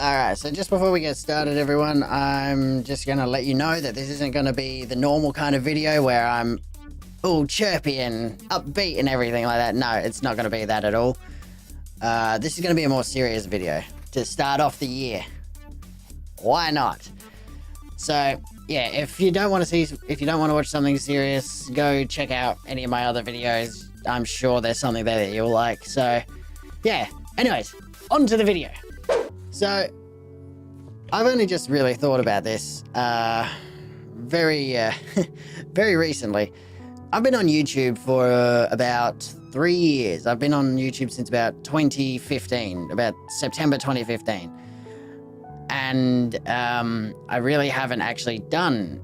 Alright, so just before we get started, everyone, I'm just going to let you know that this isn't going to be the normal kind of video where I'm all chirpy and upbeat and everything like that. No, it's not going to be that at all. This is going to be a more serious video to start off the year. Why not? So, yeah, if you don't want to watch something serious, go check out any of my other videos. I'm sure there's something there that you'll like. So, yeah. Anyways, on to the video. So, I've only just really thought about this, very recently. I've been on YouTube for about 3 years. I've been on YouTube since about 2015, about September 2015. And, I really haven't actually done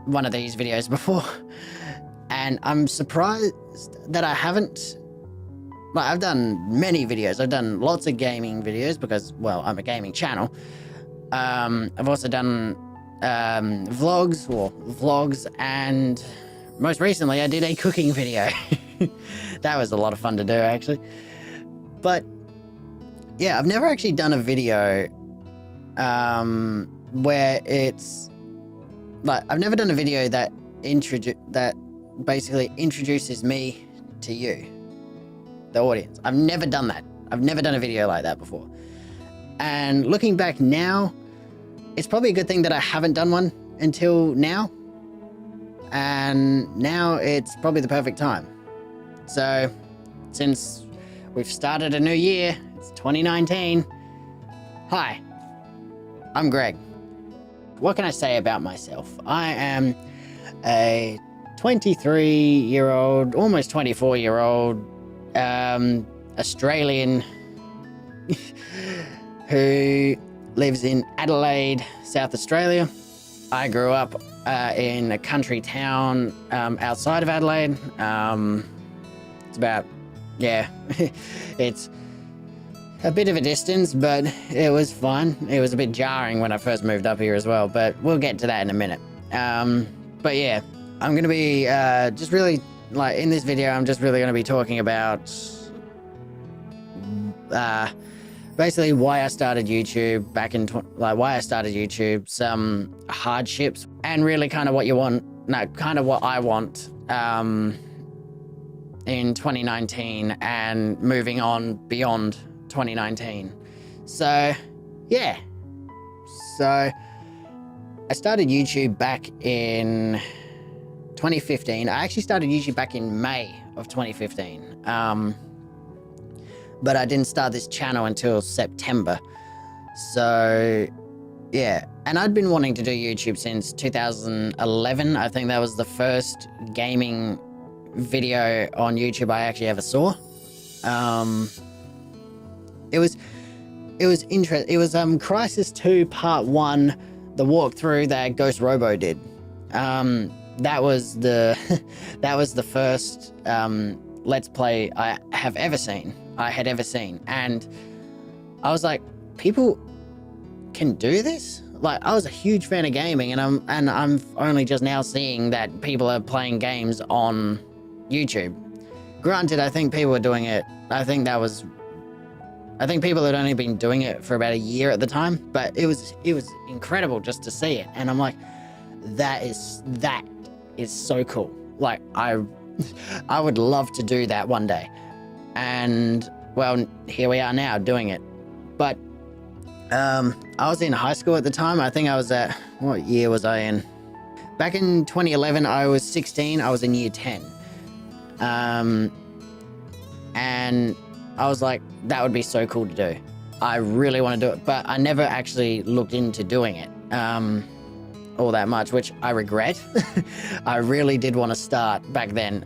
one of these videos before. And I'm surprised that I haven't. Like, I've done many videos. I've done lots of gaming videos because, well, I'm a gaming channel. I've also done vlogs, and most recently I did a cooking video. That was a lot of fun to do, actually. But yeah, I've never actually done a video where it's like, I've never done a video that basically introduces me to you, the audience. I've never done that. I've never done a video like that before. And looking back now, it's probably a good thing that I haven't done one until now. And now it's probably the perfect time. So, since we've started a new year, it's 2019. Hi, I'm Greg. What can I say about myself? I am a 23-year-old, almost 24-year-old Australian who lives in Adelaide, South Australia. I grew up in a country town outside of Adelaide. It's about, yeah, it's a bit of a distance, but it was fun. It was a bit jarring when I first moved up here as well, but we'll get to that in a minute. But yeah, I'm going to be just really, like, in this video, I'm just really going to be talking about basically why I started YouTube back in, why I started YouTube, some hardships, and really kind of what you want, kind of what I want in 2019 and moving on beyond 2019. So, yeah. So, I started YouTube back in 2015. I actually started YouTube back in May of 2015. But I didn't start this channel until September. So, yeah. And I'd been wanting to do YouTube since 2011. I think that was the first gaming video on YouTube I actually ever saw. It was interesting. It was Crisis 2 Part 1, the walkthrough that Ghost Robo did. That was the first Let's Play I had ever seen, and I was like, people can do this? Like, I was a huge fan of gaming, and I'm only just now seeing that people are playing games on YouTube. Granted, I think people were doing it. I think people had only been doing it for about a year at the time, but it was incredible just to see it, and I'm like, that is so cool. Like, I would love to do that one day. And, well, here we are now doing it. But I was in high school at the time. I think I was at, what year was I in? Back in 2011, I was 16. I was in year 10. And I was like, that would be so cool to do. I really want to do it, but I never actually looked into doing it all that much, which I regret. I really did want to start back then.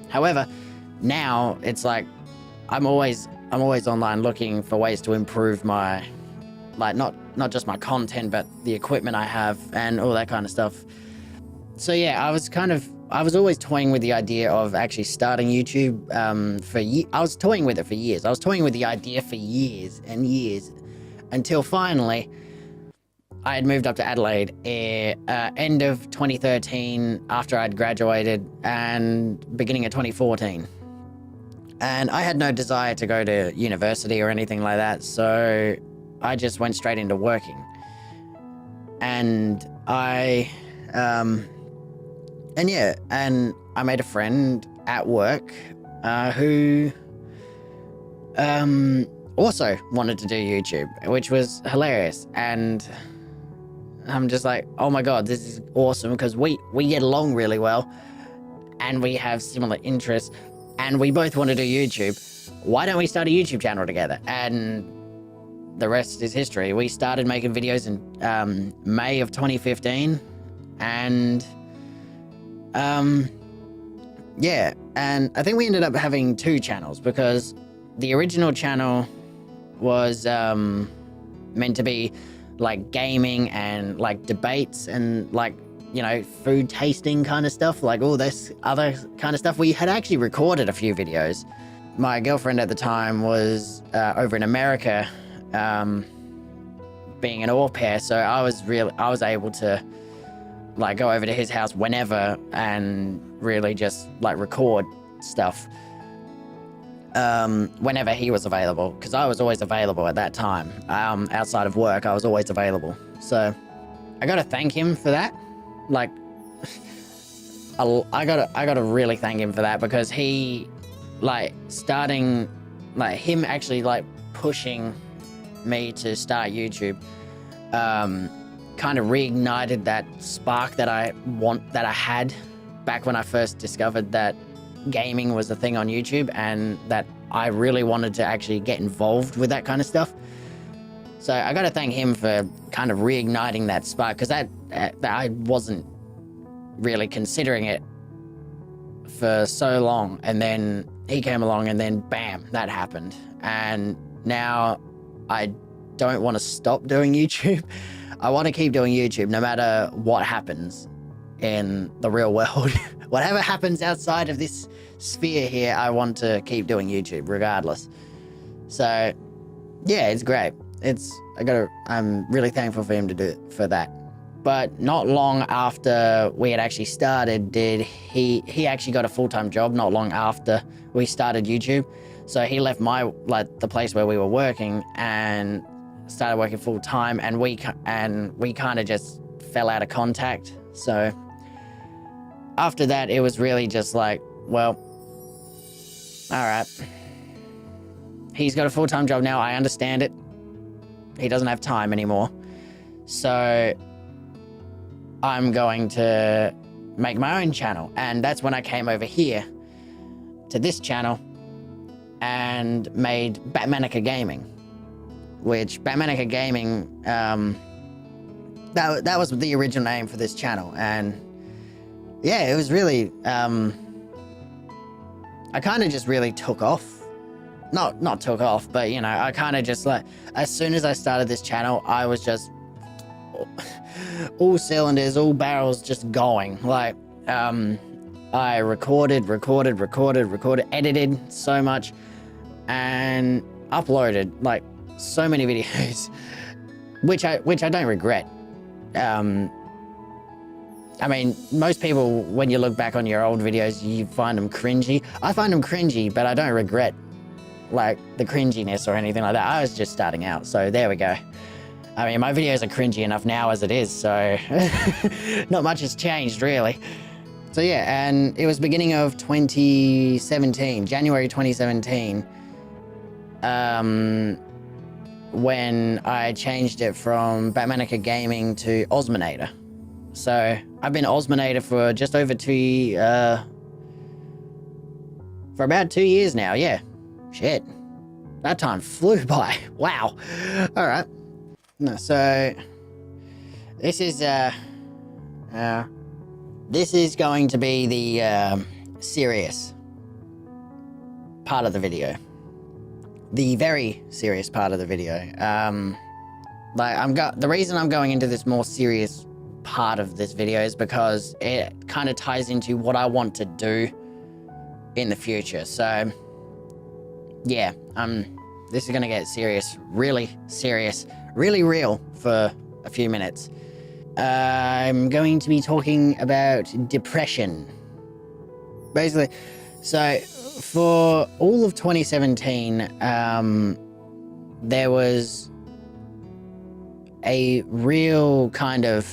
However, now it's like I'm always online looking for ways to improve my, like, not just my content, but the equipment I have and all that kind of stuff. So yeah, I was always toying with the idea of actually starting YouTube I was toying with it for years. I was toying with the idea for years and years, until finally I had moved up to Adelaide end of 2013 after I'd graduated, and beginning of 2014. And I had no desire to go to university or anything like that, so I just went straight into working. And I made a friend at work who also wanted to do YouTube, which was hilarious. And I'm just like, oh my god, this is awesome, because we get along really well and we have similar interests and we both want to do YouTube. Why don't we start a YouTube channel together? And the rest is history. We started making videos in May of 2015, and yeah, and I think we ended up having 2 channels, because the original channel was meant to be like gaming and like debates and like, you know, food tasting kind of stuff, like all this other kind of stuff. We had actually recorded a few videos. My girlfriend at the time was over in America, being an au pair, so I was able to like go over to his house whenever and really just like record stuff whenever he was available, because I was always available at that time. Outside of work, I was always available. So I gotta thank him for that. Like, I gotta really thank him for that, because he, like, starting, like, him actually like pushing me to start YouTube, kind of reignited that spark that I had back when I first discovered that gaming was a thing on YouTube, and that I really wanted to actually get involved with that kind of stuff. So I gotta thank him for kind of reigniting that spark, because that I wasn't really considering it for so long, and then he came along, and then bam, that happened. And now I don't want to stop doing YouTube. I want to keep doing YouTube no matter what happens in the real world. Whatever happens outside of this sphere here, I want to keep doing YouTube regardless. So yeah, it's great. I'm really thankful for him to do it for that. But not long after we had actually started, did he actually got a full-time job not long after we started YouTube. So he left the place where we were working and started working full-time, and we kind of just fell out of contact. So after that, it was really just like, well, all right, he's got a full-time job now. I understand it. He doesn't have time anymore. So I'm going to make my own channel. And that's when I came over here to this channel and made Batmanica Gaming, which Batmanica Gaming, that was the original name for this channel. And yeah, it was really, I kind of just really took off. Not took off, but, you know, I kind of just like, as soon as I started this channel, I was just all cylinders, all barrels just going. Like, I recorded, edited so much, and uploaded like so many videos, which I don't regret. I mean, most people, when you look back on your old videos, you find them cringy. I find them cringy, but I don't regret like the cringiness or anything like that. I was just starting out, so there we go. I mean, my videos are cringy enough now as it is, so not much has changed really. So yeah, and it was beginning of 2017, January 2017, when I changed it from Batmanica Gaming to Ausminator. So I've been Ausminator for just over for about 2 years now, yeah. Shit. That time flew by. Wow. All right. No, so this is going to be the serious part of the video. The very serious part of the video. The reason I'm going into this more serious part of this video is because it kind of ties into what I want to do in the future. So yeah, this is gonna get serious, really real for a few minutes. I'm going to be talking about depression. Basically, so for all of 2017, there was a real kind of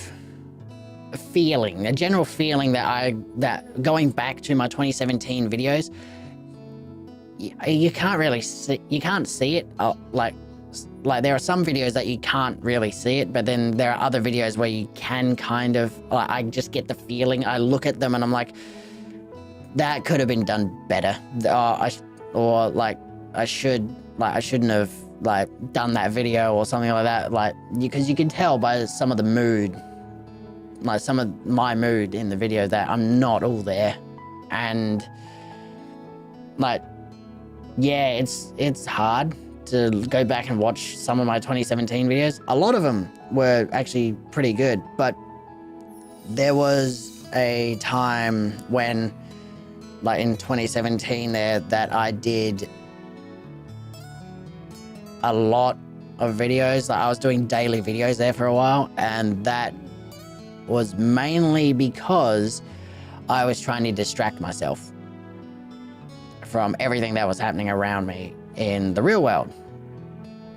feeling, a general feeling that going back to my 2017 videos, you can't really see, you can't see it. Like there are some videos that you can't really see it, but then there are other videos where you can kind of, like, I just get the feeling. I look at them and I'm like, that could have been done better. I shouldn't have like done that video or something like that. Like, because you can tell by some of the mood, like some of my mood in the video, that I'm not all there. And like, yeah, it's hard to go back and watch some of my 2017 videos. A lot of them were actually pretty good, but there was a time when, like in 2017 there, that I did a lot of videos. Like I was doing daily videos there for a while, and that was mainly because I was trying to distract myself from everything that was happening around me in the real world.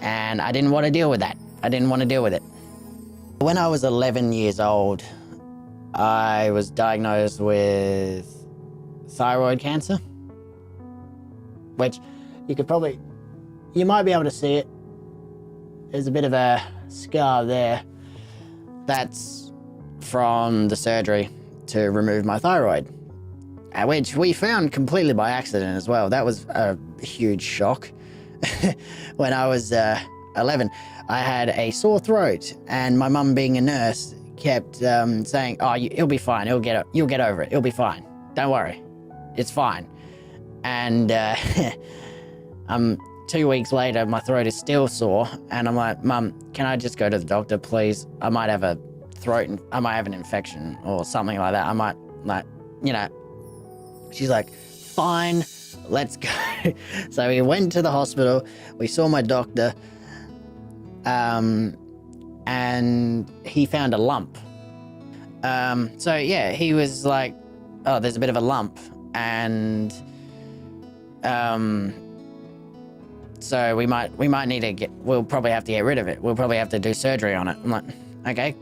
And I didn't want to deal with that. I didn't want to deal with it. When I was 11 years old, I was diagnosed with thyroid cancer, which you might be able to see it. There's a bit of a scar there. That's from the surgery to remove my thyroid, which we found completely by accident as well. That was a huge shock. When I was 11, I had a sore throat, and my mum, being a nurse, kept saying, "Oh, it'll be fine. You'll get over it. It'll be fine. Don't worry, it's fine." And 2 weeks later, my throat is still sore, and I'm like, "Mum, can I just go to the doctor, please? I might have a I might have an infection or something like that. I might, like, you know." She's like, "Fine, let's go." So we went to the hospital, we saw my doctor, and he found a lump. So yeah, he was like, "Oh, there's a bit of a lump," and so we might need to we'll probably have to get rid of it. We'll probably have to do surgery on it. I'm like, okay,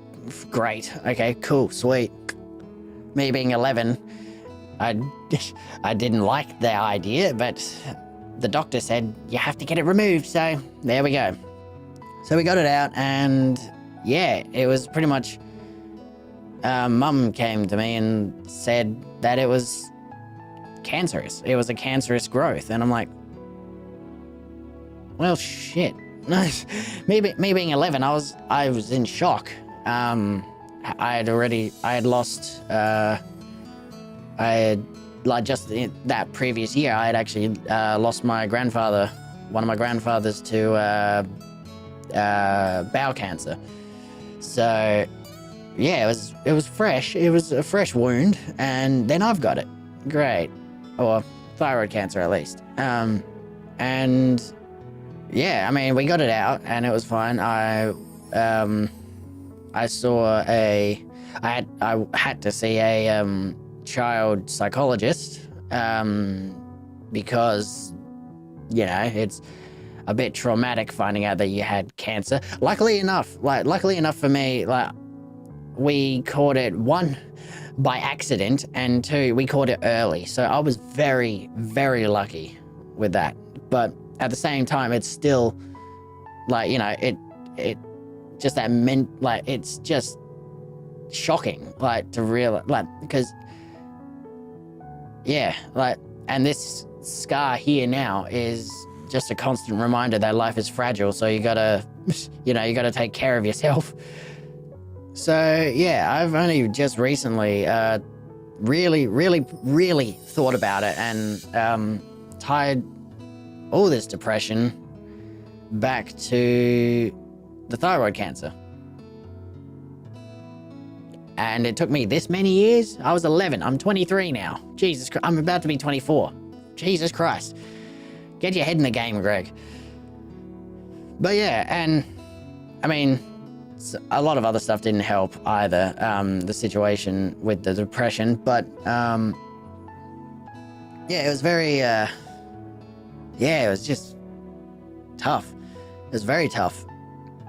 great, okay, cool, sweet. Me being 11, I didn't like the idea, but the doctor said you have to get it removed, so there we go. So we got it out, and yeah, it was pretty much, Mum came to me and said that it was cancerous. It was a cancerous growth, and I'm like, well, shit. me being 11, I was in shock. I had lost, like just that previous year, I had actually lost my grandfather, one of my grandfathers, to bowel cancer. So yeah, it was fresh. It was a fresh wound, and then I've got it. Great. Or thyroid cancer, at least. And yeah, I mean, we got it out, and it was fine. I had to see a child psychologist, because, you know, it's a bit traumatic finding out that you had cancer. Luckily enough for me, like, we caught it, one, by accident, and two, we caught it early. So I was very, very lucky with that. But at the same time, it's still, like, you know, it just that meant, like, it's just shocking, like, to realize, like, because, yeah, like, and this scar here now is just a constant reminder that life is fragile, so you gotta, you know, you gotta take care of yourself. So yeah, I've only just recently really thought about it, and tied all this depression back to the thyroid cancer. And it took me this many years. I was 11. I'm 23 now. Jesus Christ. I'm about to be 24. Jesus Christ. Get your head in the game, Greg. But yeah, and I mean, a lot of other stuff didn't help either. The situation with the depression, but yeah, it was very, yeah, it was just tough. It was very tough.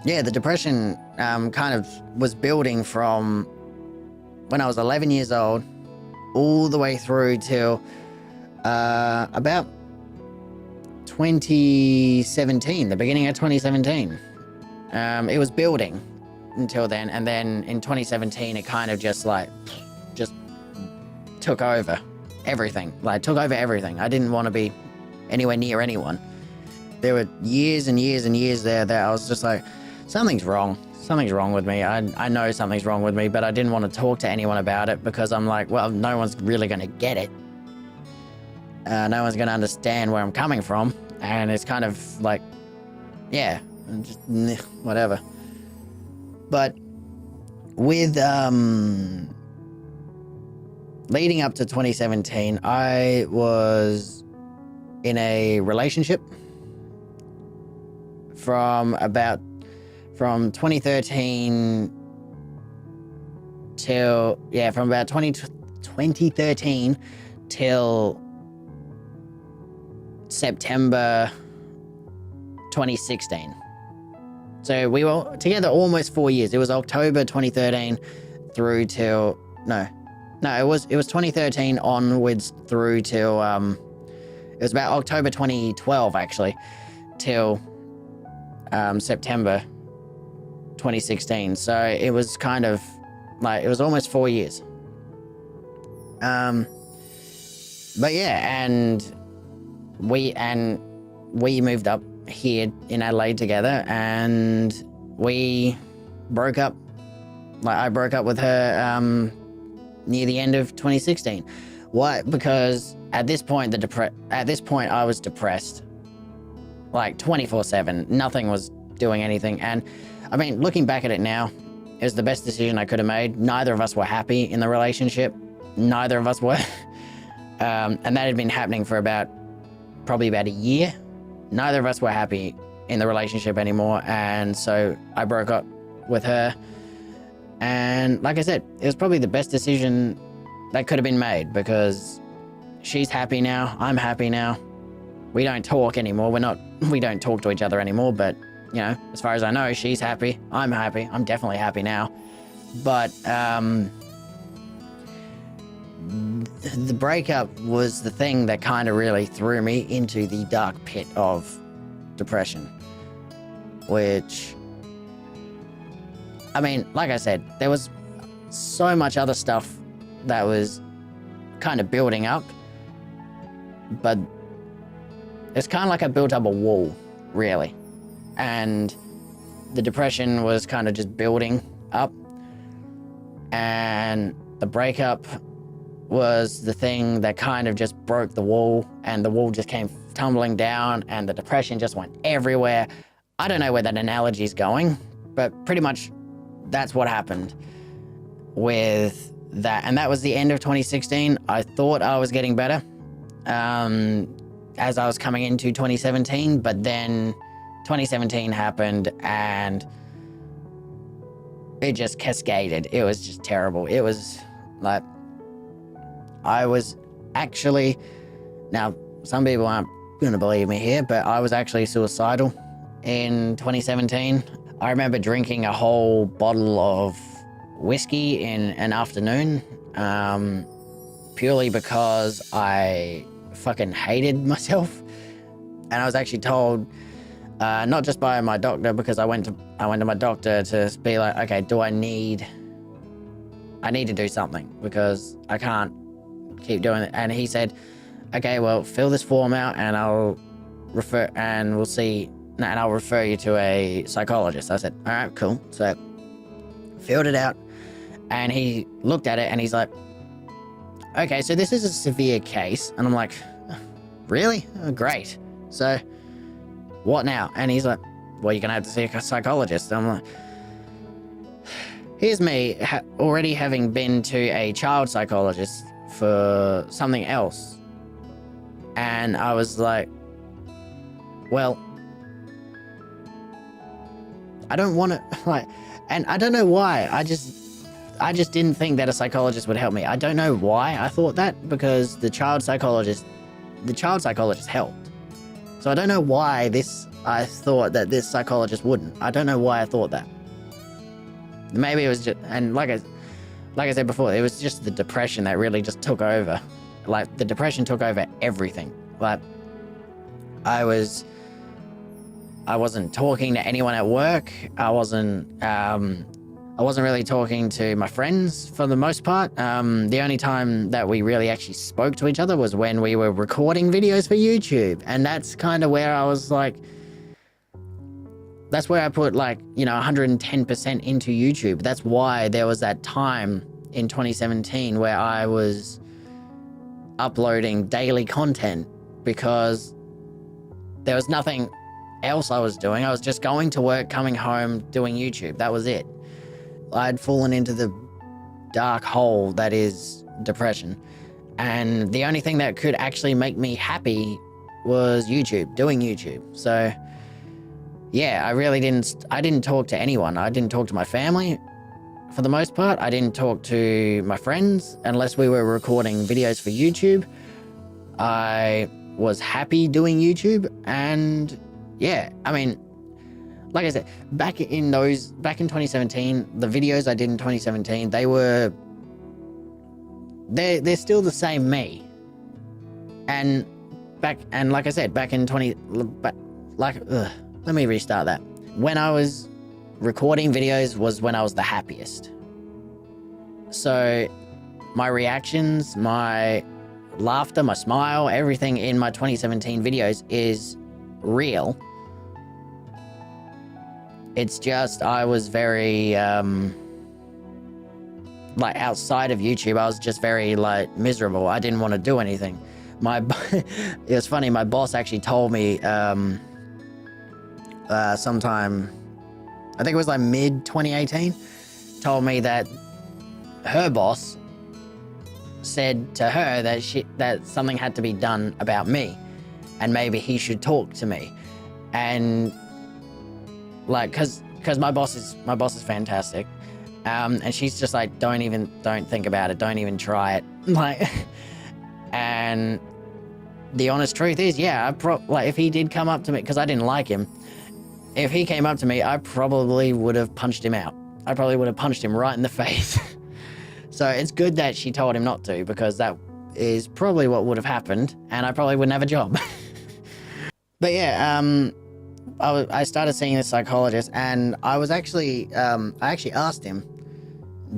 yeah, the depression kind of was building from when I was 11 years old all the way through till about 2017, the beginning of 2017. It was building until then, and then in 2017 it kind of just took over everything. I didn't want to be anywhere near anyone. There were years and years and years there that I was just like, something's wrong with me. I know something's wrong with me, but I didn't want to talk to anyone about it because I'm like, well, no one's really going to get it. No one's going to understand where I'm coming from, and it's kind of like, yeah, just whatever. But with leading up to 2017, I was in a relationship from 2013 till, yeah, from about 2013 till September 2016. So we were together almost 4 years. It was October 2013 through till, no, it was 2013 onwards through till, it was about October 2012 actually, till September 2016. So it was kind of like, it was almost 4 years. But yeah, and we moved up here in Adelaide together, and we broke up. Like, I broke up with her near the end of 2016. Why? Because at this point I was depressed, like 24/7. Nothing was doing anything, and I mean, looking back at it now, it was the best decision I could have made. Neither of us were happy in the relationship. Neither of us were, and that had been happening for probably about a year. Neither of us were happy in the relationship anymore, and so I broke up with her. And like I said, it was probably the best decision that could have been made, because she's happy now, I'm happy now. We don't talk anymore. We don't talk to each other anymore, but you know, as far as I know, she's happy, I'm definitely happy now. But the breakup was the thing that kind of really threw me into the dark pit of depression, which, I mean, like I said, there was so much other stuff that was kind of building up, but it's kind of like I built up a wall, really, and the depression was kind of just building up, and the breakup was the thing that kind of just broke the wall, and the wall just came tumbling down, and the depression just went everywhere. I don't know where that analogy is going, but pretty much that's what happened with that. And that was the end of 2016. I thought I was getting better as I was coming into 2017, but then 2017 happened and it just cascaded. It was just terrible. It was like, I was actually, now some people aren't going to believe me here, but I was actually suicidal in 2017. I remember drinking a whole bottle of whiskey in an afternoon, purely because I fucking hated myself. And I was actually told, not just by my doctor, because I went to my doctor to be like, okay, I need to do something because I can't keep doing it. And he said, okay, well, fill this form out and I'll refer you to a psychologist. I said, all right, cool. So filled it out, and he looked at it and he's like, okay, so this is a severe case. And I'm like, really? Oh, great. So what now? And he's like, well, you're gonna have to see a psychologist. And I'm like, here's me already having been to a child psychologist for something else. And I was like, well, I don't want to, like, and I don't know why. I just didn't think that a psychologist would help me. I don't know why I thought that, because the child psychologist helped. So I don't know why this I thought that this psychologist wouldn't. I don't know why I thought that. Maybe it was just, and like I said before, it was just the depression that really just took over. Like, the depression took over everything. Like, I wasn't talking to anyone at work. I wasn't really talking to my friends for the most part. The only time that we really actually spoke to each other was when we were recording videos for YouTube. And that's kind of where I was like, that's where I put, like, you know, 110% into YouTube. That's why there was that time in 2017 where I was uploading daily content, because there was nothing else I was doing. I was just going to work, coming home, doing YouTube. That was it. I'd fallen into the dark hole that is depression. And the only thing that could actually make me happy was YouTube, doing YouTube. So yeah, I didn't talk to anyone. I didn't talk to my family for the most part. I didn't talk to my friends unless we were recording videos for YouTube. I was happy doing YouTube, and yeah, I mean, like I said, back in 2017, the videos I did in 2017, they're still the same me. And like I said, back in let me restart that. When I was recording videos was when I was the happiest. So my reactions, my laughter, my smile, everything in my 2017 videos is real. It's just, I was very, like, outside of YouTube, I was just very, like, miserable. I didn't want to do anything. It was funny, my boss actually told me, sometime, I think it was like mid-2018, told me that her boss said to her that something had to be done about me, and maybe he should talk to me. And like, cause my boss is fantastic, and she's just like, don't think about it, don't even try it, like. And the honest truth is, yeah, like, if he did come up to me, because I didn't like him, if he came up to me, I probably would have punched him out. I probably would have punched him right in the face. So it's good that she told him not to, because that is probably what would have happened, and I probably wouldn't have a job. But yeah, I started seeing this psychologist, and I actually asked him,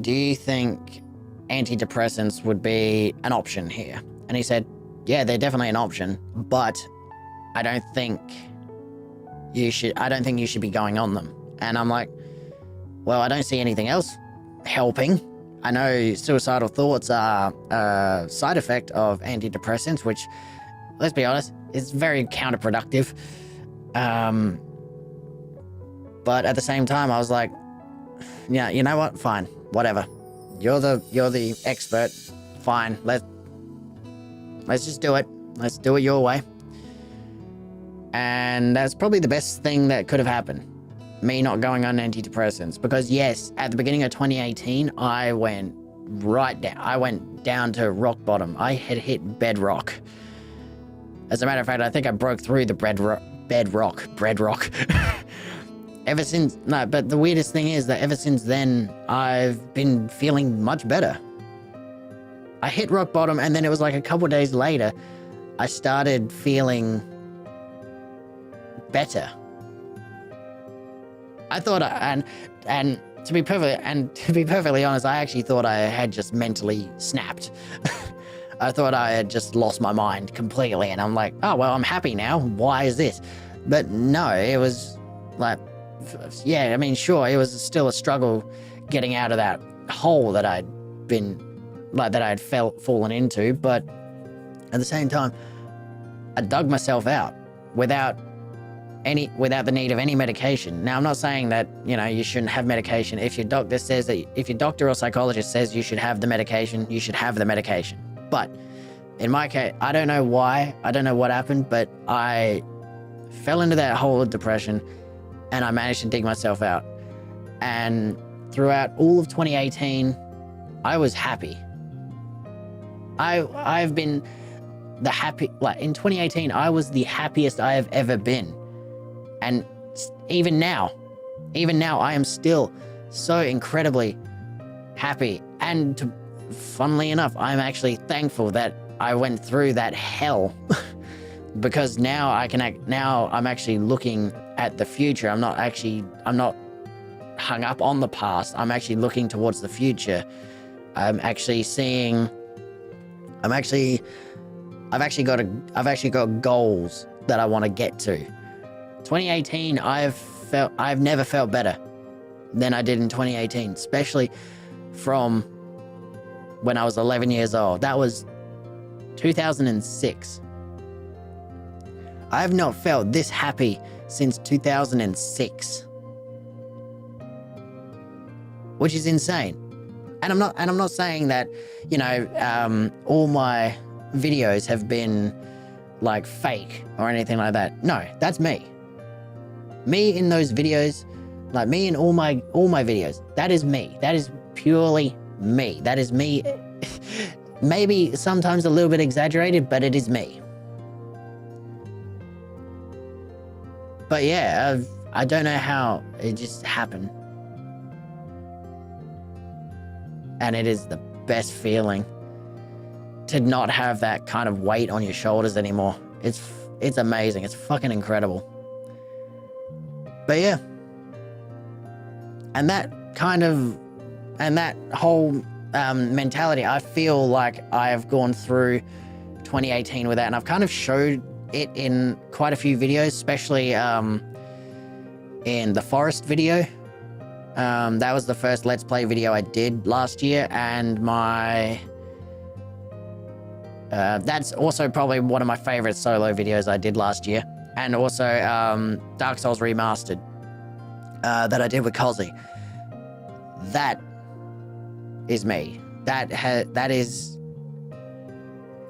do you think antidepressants would be an option here? And he said, yeah, they're definitely an option, but I don't think you should be going on them. And I'm like, well, I don't see anything else helping. I know suicidal thoughts are a side effect of antidepressants, which, let's be honest, is very counterproductive. But at the same time, I was like, yeah, you know what? Fine, whatever. You're the expert. Fine, let's just do it. Let's do it your way. And that's probably the best thing that could have happened. Me not going on antidepressants. Because yes, at the beginning of 2018, I went right down. I went down to rock bottom. I had hit bedrock. As a matter of fact, I think I broke through the bedrock. But the weirdest thing is that ever since then, I've been feeling much better. I hit rock bottom, and then it was like a couple days later, I started feeling better. I thought, and to be perfectly honest, I actually thought I had just mentally snapped. I thought I had just lost my mind completely, and I'm like, oh, well, I'm happy now. Why is this? But no, it was like, yeah, I mean, sure, it was still a struggle getting out of that hole that I'd fallen into, but at the same time, I dug myself out without the need of any medication. Now, I'm not saying that, you know, you shouldn't have medication. If your doctor or psychologist says you should have the medication, you should have the medication. But in my case, I don't know why, I don't know what happened, but I fell into that hole of depression, and I managed to dig myself out. And throughout all of 2018, I was happy. I've been in 2018, I was the happiest I have ever been. And even now, I am still so incredibly happy. And funnily enough, I'm actually thankful that I went through that hell because now I'm actually looking at the future. I'm not hung up on the past. I'm actually looking towards the future. I've actually got goals that I want to get to. 2018, I've never felt better than I did in 2018, especially from when I was 11 years old. That was 2006. I have not felt this happy since 2006. Which is insane. And I'm not saying that, all my videos have been like fake or anything like that. No, that's me. Me in those videos, like me in all my videos, that is me. That is purely me. That is me. Maybe sometimes a little bit exaggerated, but it is me. But yeah, I don't know how it just happened. And it is the best feeling to not have that kind of weight on your shoulders anymore. It's amazing. It's fucking incredible. But yeah. And that whole mentality, I feel like I have gone through 2018 with that, and I've kind of showed it in quite a few videos, especially in the forest video. That was the first Let's Play video I did last year, and that's also probably one of my favorite solo videos I did last year. And also Dark Souls Remastered that I did with Cozzy. That is me. That is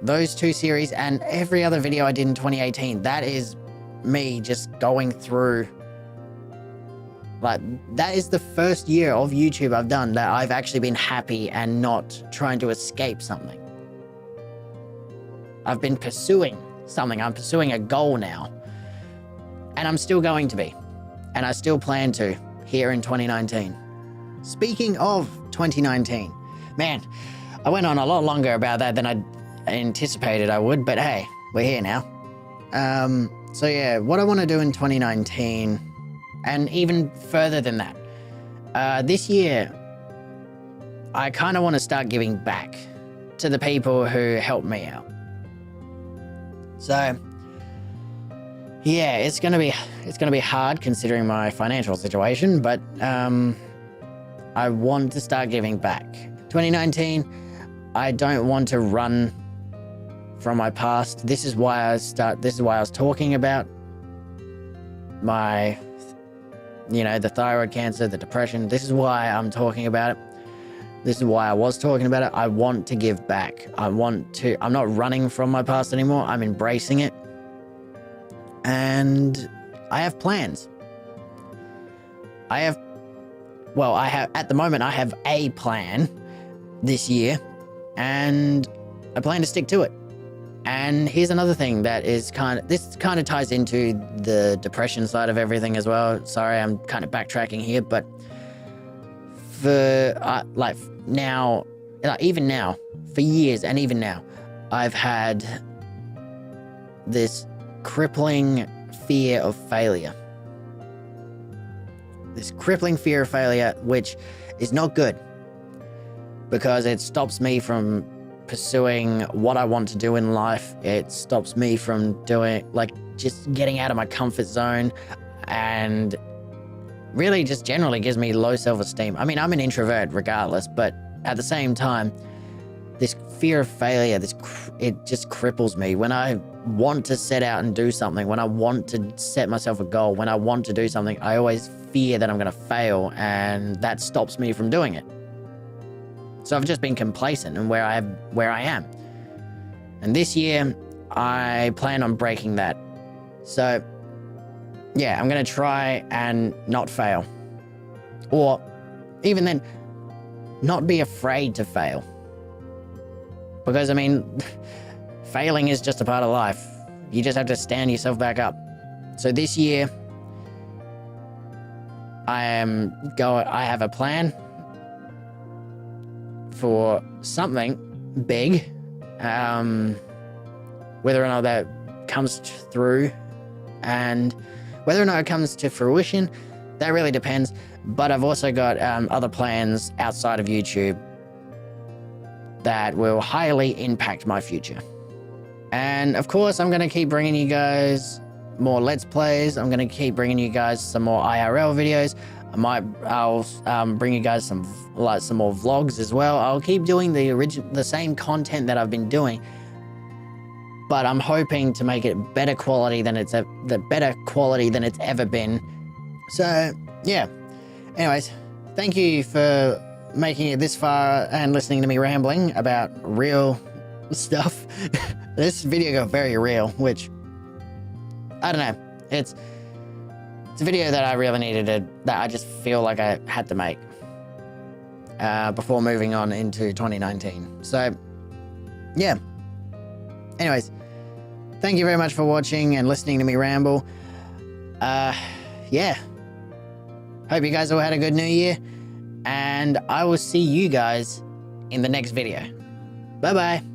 those two series, and every other video I did in 2018. That is me just going through. Like, that is the first year of YouTube I've done that I've actually been happy and not trying to escape something. I've been pursuing something. I'm pursuing a goal now. And I'm still going to be. And I still plan to here in 2019. Speaking of 2019, man, I went on a lot longer about that than I anticipated I would, but hey, we're here now. So yeah, what I want to do in 2019, and even further than that, this year, I kind of want to start giving back to the people who helped me out. So yeah, it's gonna be hard considering my financial situation, but I want to start giving back. 2019, I don't want to run from my past. This is why I was talking about my, the thyroid cancer, the depression. This is why I'm talking about it. This is why I was talking about it. I want to give back. I'm not running from my past anymore. I'm embracing it. And I have plans. at the moment, I have a plan this year, and I plan to stick to it. And here's another thing that is this kind of ties into the depression side of everything as well. Sorry, I'm kind of backtracking here, but for even now, for years and even now, I've had this crippling fear of failure. This crippling fear of failure, which is not good, because it stops me from pursuing what I want to do in life. It stops me from just getting out of my comfort zone, and really just generally gives me low self-esteem. I mean, I'm an introvert regardless, but at the same time, this fear of failure, it just cripples me. When I want to set out and do something, when I want to set myself a goal, when I want to do something, I always fear that I'm going to fail, and that stops me from doing it. So I've just been complacent in where I am. And this year, I plan on breaking that. So yeah, I'm going to try and not fail. Or even then, not be afraid to fail. Because, I mean, failing is just a part of life. You just have to stand yourself back up. So this year, I have a plan for something big. Whether or not that comes through and whether or not it comes to fruition, that really depends. But I've also got other plans outside of YouTube that will highly impact my future. And of course, I'm going to keep bringing you guys more Let's Plays. I'm going to keep bringing you guys some more IRL videos. I'll bring you guys some more vlogs as well. I'll keep doing the same content that I've been doing, but I'm hoping to make it better quality than it's ever been. So yeah. Anyways, thank you for making it this far and listening to me rambling about real stuff. This video got very real, which I don't know. It's a video that I really needed that I just feel like I had to make before moving on into 2019. So yeah. Anyways, thank you very much for watching and listening to me ramble. Yeah. Hope you guys all had a good new year, and I will see you guys in the next video. Bye-bye.